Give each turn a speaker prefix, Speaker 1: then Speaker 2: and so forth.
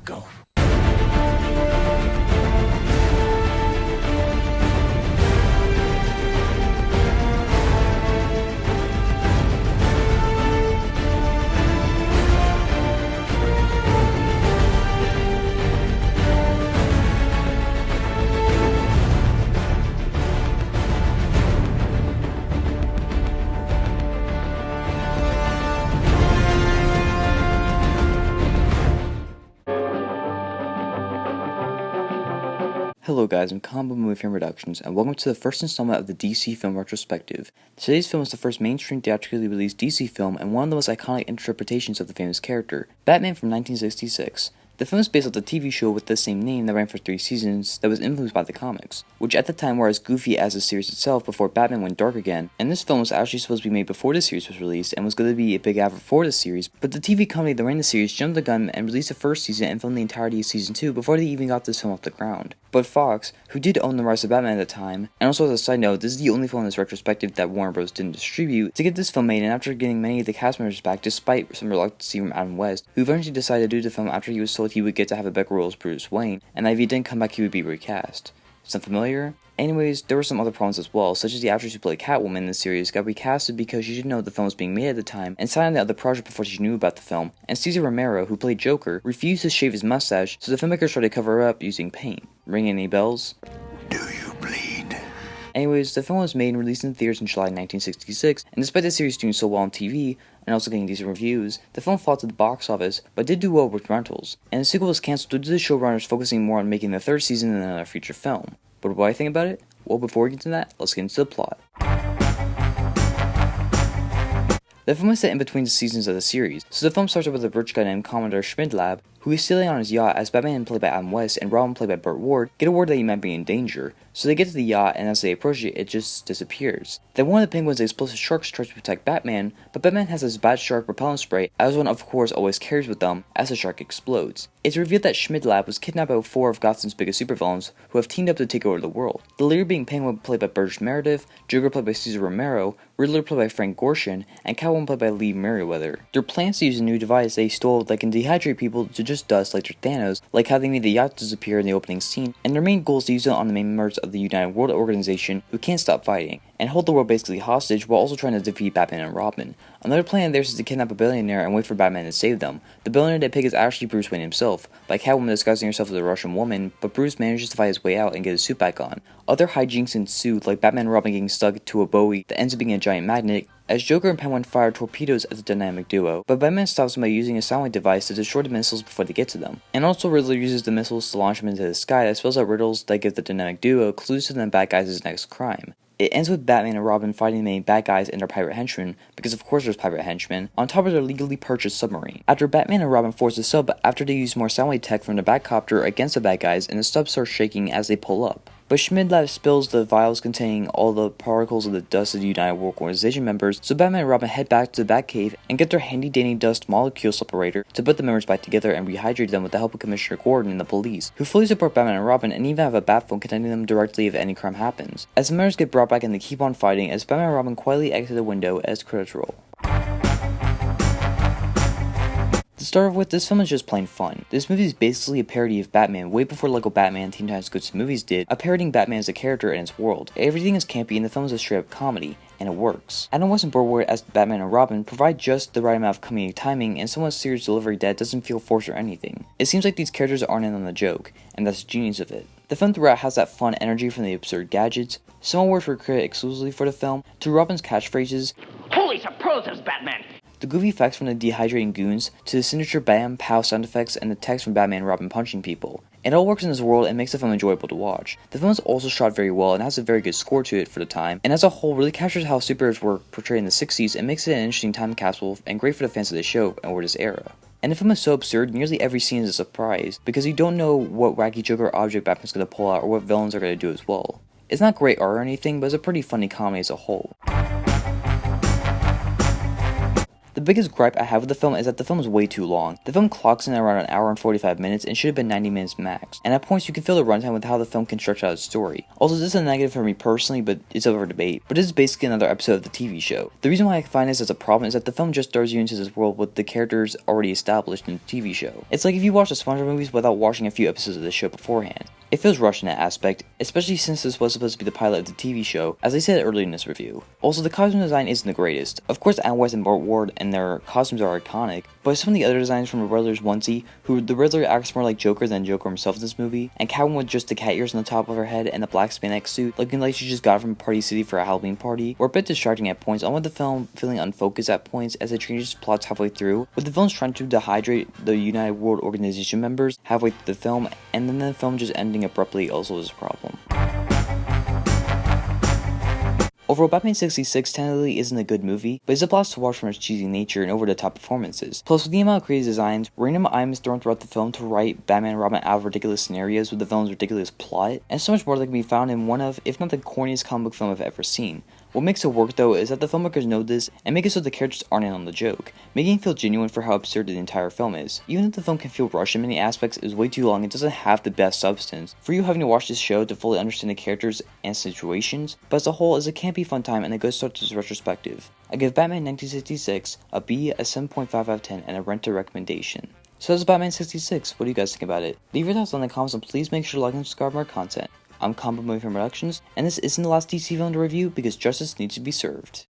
Speaker 1: Go.
Speaker 2: Hello guys, I'm Combo Movie Film Productions, and welcome to the first installment of the DC film Retrospective. Today's film is the first mainstream theatrically released DC film and one of the most iconic interpretations of the famous character, Batman from 1966. The film is based on the TV show with the same name that ran for 3 seasons that was influenced by the comics, which at the time were as goofy as the series itself before Batman went dark again, and this film was actually supposed to be made before the series was released and was going to be a big advert for the series, but the TV company that ran the series jumped the gun and released the first season and filmed the entirety of season 2 before they even got this film off the ground. But Fox, who did own the rights to Batman at the time, and also as a side note, this is the only film in this retrospective that Warner Bros. Didn't distribute, to get this film made, and after getting many of the cast members back despite some reluctance from Adam West, who eventually decided to do the film after he was told he would get to have a better role as Bruce Wayne, and that if he didn't come back he would be recast. Sound familiar? Anyways, there were some other problems as well, such as the actress who played Catwoman in the series got recasted because she didn't know the film was being made at the time and signed on the other project before she knew about the film, and Cesar Romero, who played Joker, refused to shave his mustache, so the filmmakers tried to cover it up using paint. Ring any bells?
Speaker 1: Do you bleed?
Speaker 2: Anyways, the film was made and released in theaters in July 1966, and despite the series doing so well on TV, and also getting decent reviews, the film flopped at the box office, but did do well with rentals, and the sequel was cancelled due to the showrunners focusing more on making the third season than another feature film. But what do I think about it? Well, before we get into that, let's get into the plot. The film is set in between the seasons of the series, so the film starts with a rich guy named Commodore Schmidlab, who is sailing on his yacht as Batman, played by Adam West, and Robin, played by Burt Ward, get word that he might be in danger. So they get to the yacht, and as they approach it, it just disappears. Then one of the penguins' explosive sharks tries to protect Batman, but Batman has this bad shark repellent spray, as one of course always carries with them, as the shark explodes. It's revealed that Schmidlab was kidnapped by 4 of Gotham's biggest supervillains, who have teamed up to take over the world. The leader being Penguin, played by Burgess Meredith, Joker, played by Cesar Romero, Riddler, played by Frank Gorshin, and Catwoman, played by Lee Merriweather. Their plan is to use a new device they stole that can dehydrate people to just dust like their Thanos, like how they made the yacht disappear in the opening scene, and their main goal is to use it on the main members of the United World Organization who can't stop fighting, and hold the world basically hostage while also trying to defeat Batman and Robin. Another plan of theirs is to kidnap a billionaire and wait for Batman to save them. The billionaire they pick is actually Bruce Wayne himself, by Catwoman disguising herself as a Russian woman, but Bruce manages to fight his way out and get his suit back on. Other hijinks ensue, like Batman and Robin getting stuck to a buoy that ends up being a giant magnet, as Joker and Penguin fire torpedoes at the dynamic duo, but Batman stops them by using a soundwave device to destroy the missiles before they get to them. And also Riddler uses the missiles to launch them into the sky that spells out riddles that give the dynamic duo clues to the bad guys' next crime. It ends with Batman and Robin fighting the main bad guys and their pirate henchmen, because of course there's pirate henchmen, on top of their legally purchased submarine. After Batman and Robin force the sub after they use more soundwave tech from the Batcopter against the bad guys, and the sub starts shaking as they pull up. But Schmidlab spills the vials containing all the particles of the dust of the United World Organization members, so Batman and Robin head back to the Batcave and get their handy-dandy dust molecule separator to put the members back together and rehydrate them with the help of Commissioner Gordon and the police, who fully support Batman and Robin and even have a bat phone connecting them directly if any crime happens. As the members get brought back and they keep on fighting, as Batman and Robin quietly exit the window as credits roll. To start off with, this film is just plain fun. This movie is basically a parody of Batman way before Lego Batman and Teen Titans Go to Movies did, a parodying Batman as a character and its world. Everything is campy and the film is a straight up comedy, and it works. Adam West and Burt Ward as Batman and Robin provide just the right amount of comedic timing and somewhat serious delivery that doesn't feel forced or anything. It seems like these characters aren't in on the joke, and that's the genius of it. The film throughout has that fun energy from the absurd gadgets, some words were created exclusively for the film, to Robin's catchphrases,
Speaker 3: Holy superlatives, Batman!
Speaker 2: the goofy effects from the dehydrating goons, to the signature bam, pow sound effects, and the text from Batman and Robin punching people. It all works in this world and makes the film enjoyable to watch. The film is also shot very well and has a very good score to it for the time, and as a whole really captures how superheroes were portrayed in the 60s and makes it an interesting time capsule and great for the fans of the show or this era. And the film is so absurd, nearly every scene is a surprise, because you don't know what wacky Joker object Batman's going to pull out or what villains are going to do as well. It's not great art or anything, but it's a pretty funny comedy as a whole. The biggest gripe I have with the film is that the film is way too long. The film clocks in at around an hour and 45 minutes and should have been 90 minutes max, and at points you can feel the runtime with how the film can stretch out its story. Also, this is a negative for me personally, but it's up for debate. But this is basically another episode of the TV show. The reason why I find this as a problem is that the film just throws you into this world with the characters already established in the TV show. It's like if you watch the SpongeBob movies without watching a few episodes of the show beforehand. It feels rushed in that aspect, especially since this was supposed to be the pilot of the TV show, as I said earlier in this review. Also, the costume design isn't the greatest. Of course, Anne West and Burt Ward and their costumes are iconic, but some of the other designs from the Riddler's onesie, who the Riddler acts more like Joker than Joker himself in this movie, and Catwoman with just the cat ears on the top of her head and the black spandex suit, looking like she just got from Party City for a Halloween party, were a bit distracting at points, along with the film feeling unfocused at points as it changes plots halfway through, with the villains trying to dehydrate the United World Organization members halfway through the film, and then the film just ending abruptly also is a problem. Overall, Batman 66 technically isn't a good movie, but it's a blast to watch from its cheesy nature and over-the-top performances. Plus, with the amount of creative designs, random items thrown throughout the film to write Batman and Robin out of ridiculous scenarios with the villain's ridiculous plot, and so much more that can be found in one of, if not the corniest comic book film I've ever seen. What makes it work though is that the filmmakers know this and make it so the characters aren't in on the joke, making it feel genuine for how absurd the entire film is. Even if the film can feel rushed in many aspects, it is way too long and doesn't have the best substance for you having to watch this show to fully understand the characters and situations, but as a whole, it's a campy fun time and a good start to this retrospective. I give Batman 1966 a B, a 7.5 out of 10, and a renter recommendation. So that's Batman 66, what do you guys think about it? Leave your thoughts in the comments and please make sure to like and subscribe for more content. I'm Combo Movie Film Productions, and this isn't the last DC film to review because justice needs to be served.